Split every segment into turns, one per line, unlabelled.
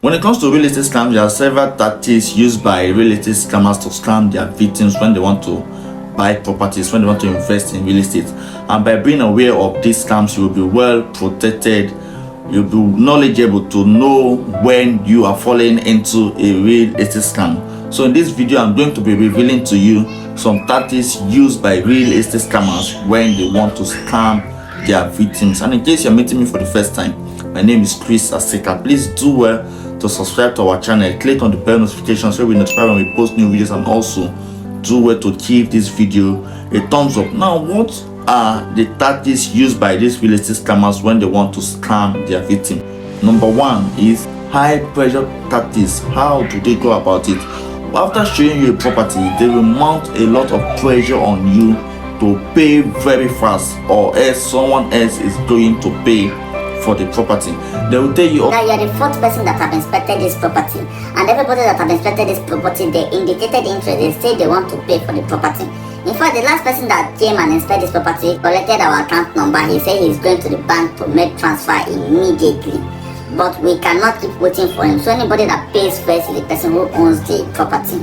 When it comes to real estate scams, there are several tactics used by real estate scammers to scam their victims when they want to buy properties, when they want to invest in real estate. And by being aware of these scams, you will be well protected. You'll be knowledgeable to know when you are falling into a real estate scam. So in this video, I'm going to be revealing to you some tactics used by real estate scammers when they want to scam their victims. And in case you're meeting me for the first time, my name is Chris Aseka. Please do well to subscribe to our channel. Click on the bell notification so we'll notify when we post new videos, and also do well to give this video a thumbs up. Now, what are the tactics used by these real estate scammers when they want to scam their victim? Number one is high pressure tactics. How do they go about it? After showing you a property, they will mount a lot of pressure on you to pay very fast, or else someone else is going to pay for the property. They will tell you
that you are the fourth person that have inspected this property, and everybody that have inspected this property, they indicated interest. They say they want to pay for the property. In fact, the last person that came and inspected this property collected our account number. He said he's going to the bank to make transfer immediately, but we cannot keep waiting for him. So anybody that pays first is the person who owns the property.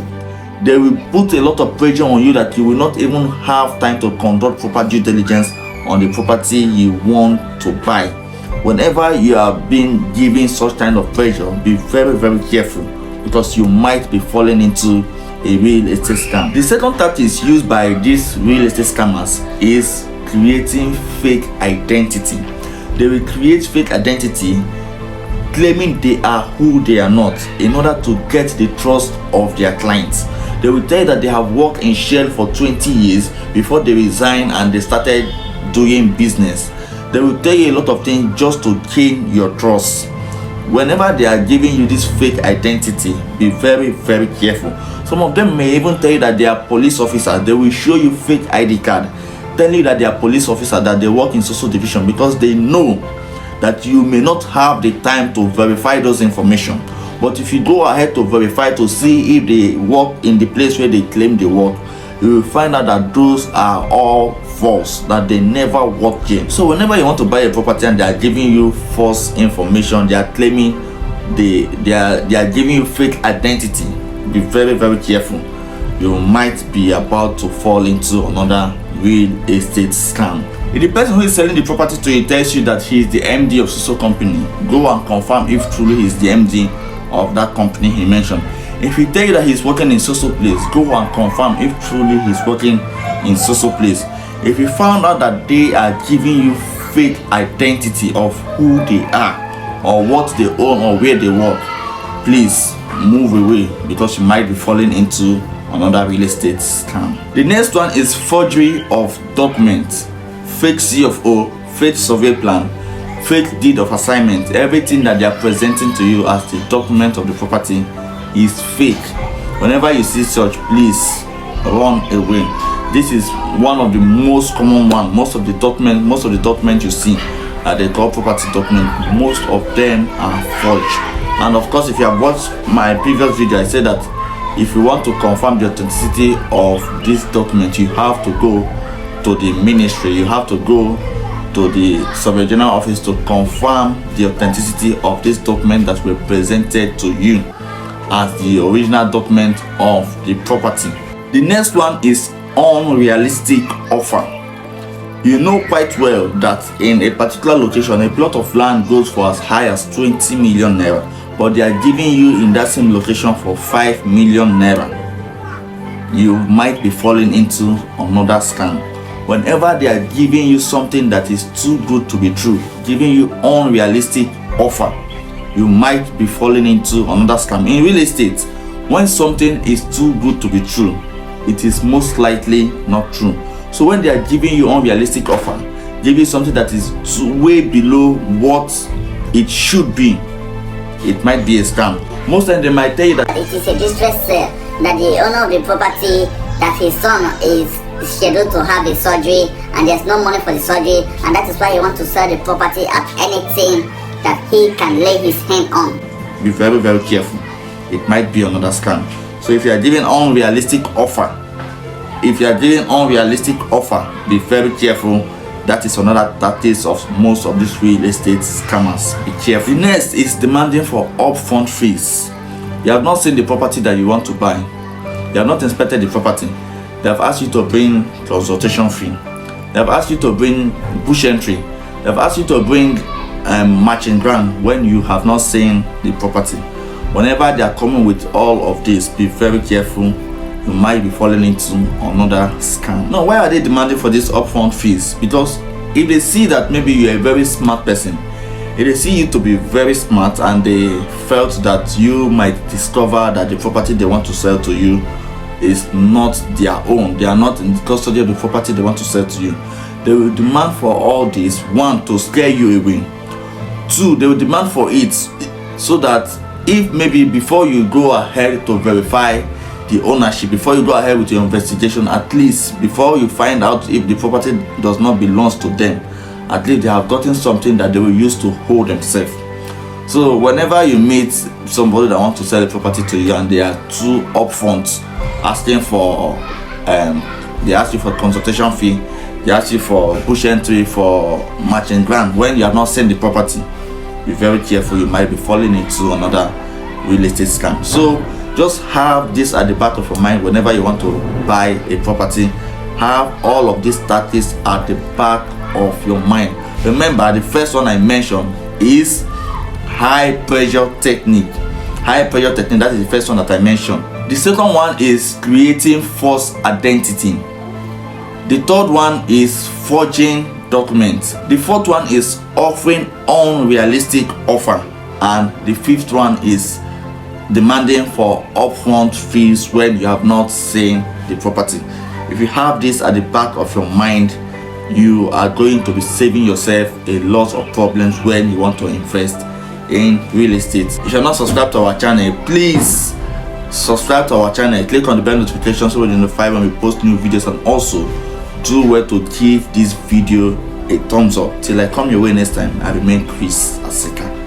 They will put a lot of pressure on you that you will not even have time to conduct proper due diligence on the property you want to buy. Whenever you are being given such kind of pressure, be very, very careful, because you might be falling into a real estate scam. The second tactic used by these real estate scammers is creating fake identity. They will create fake identity claiming they are who they are not in order to get the trust of their clients. They will tell you that they have worked in Shell for 20 years before they resigned and they started doing business. They will tell you a lot of things just to gain your trust. Whenever they are giving you this fake identity, be very, very careful. Some of them may even tell you that they are police officers. They will show you fake ID card, telling you that they are police officers, that they work in social division, because they know that you may not have the time to verify those information. But if you go ahead to verify to see if they work in the place where they claim they work, you will find out that those are all false, that they never work here. So whenever you want to buy a property and they are giving you false information, they are claiming they are giving you fake identity, be very, very careful. You might be about to fall into another real estate scam. If the person who is selling the property to you tells you that he is the MD of social company, go and confirm if truly he is the MD of that company he mentioned. If he tell you that he's working in social place, go and confirm if truly he's working in social place. If you found out that they are giving you fake identity of who they are, or what they own, or where they work, please move away, because you might be falling into another real estate scam. The next one is forgery of documents. Fake CFO, fake survey plan, fake deed of assignment. Everything that they are presenting to you as the document of the property is fake. Whenever you see such, please run away. This is one of the most common one. Most of the documents you see are the core property document. Most of them are forged. And of course, if you have watched my previous video, I said that if you want to confirm the authenticity of this document, you have to go to the ministry, you have to go to the Surveyor General office to confirm the authenticity of this document that were presented to you as the original document of the property. The next one is unrealistic offer. You know quite well that in a particular location, a plot of land goes for as high as 20 million naira, but they are giving you in that same location for 5 million naira. You might be falling into another scam. Whenever they are giving you something that is too good to be true, giving you unrealistic offer, you might be falling into another scam. In real estate, when something is too good to be true, it is most likely not true. So when they are giving you unrealistic offer, giving something that is way below what it should be, it might be a scam. Most times they might tell you that
it is a distress sale, that the owner of the property, that his son is scheduled to have a surgery and there's no money for the surgery, and that is why he wants to sell the property at anything that he can lay his hand on.
Be very, very careful. It might be another scam. So if you are giving unrealistic offer, be very careful. That is another tactics of most of these real estate scammers. Be careful. The next is demanding for upfront fees. You have not seen the property that you want to buy. You have not inspected the property. They have asked you to bring consultation fee. They have asked you to bring bush entry. They have asked you to bring matching grant when you have not seen the property. Whenever they are coming with all of this, be very careful. You might be falling into another scam. Now, why are they demanding for these upfront fees? Because if they see that maybe you're a very smart person, if they see you to be very smart and they felt that you might discover that the property they want to sell to you is not their own, they are not in custody of the property they want to sell to you, they will demand for all this. One, to scare you away. Two, they will demand for it so that if maybe before you go ahead to verify the ownership, before you go ahead with your investigation, at least before you find out if the property does not belong to them, at least they have gotten something that they will use to hold themselves. So whenever you meet somebody that wants to sell a property to you and they are too upfront, asking for they ask you for consultation fee, they ask you for bush entry, for matching grant, when you have not seen the property, be very careful. You might be falling into another real estate scam. So just have this at the back of your mind whenever you want to buy a property. Have all of these tactics at the back of your mind. Remember, the first one I mentioned is high pressure technique. High pressure technique, that is the first one that I mentioned. The second one is creating false identity. The third one is forging documents. The fourth one is offering unrealistic offer, and the fifth one is demanding for upfront fees when you have not seen the property. If you have this at the back of your mind, you are going to be saving yourself a lot of problems when you want to invest in real estate. If you're not subscribed to our channel, please subscribe to our channel, click on the bell notification so you'll be notified when we post new videos, and also do well to give this video a thumbs up. Till I come your way next time, I remain Chris Aseka.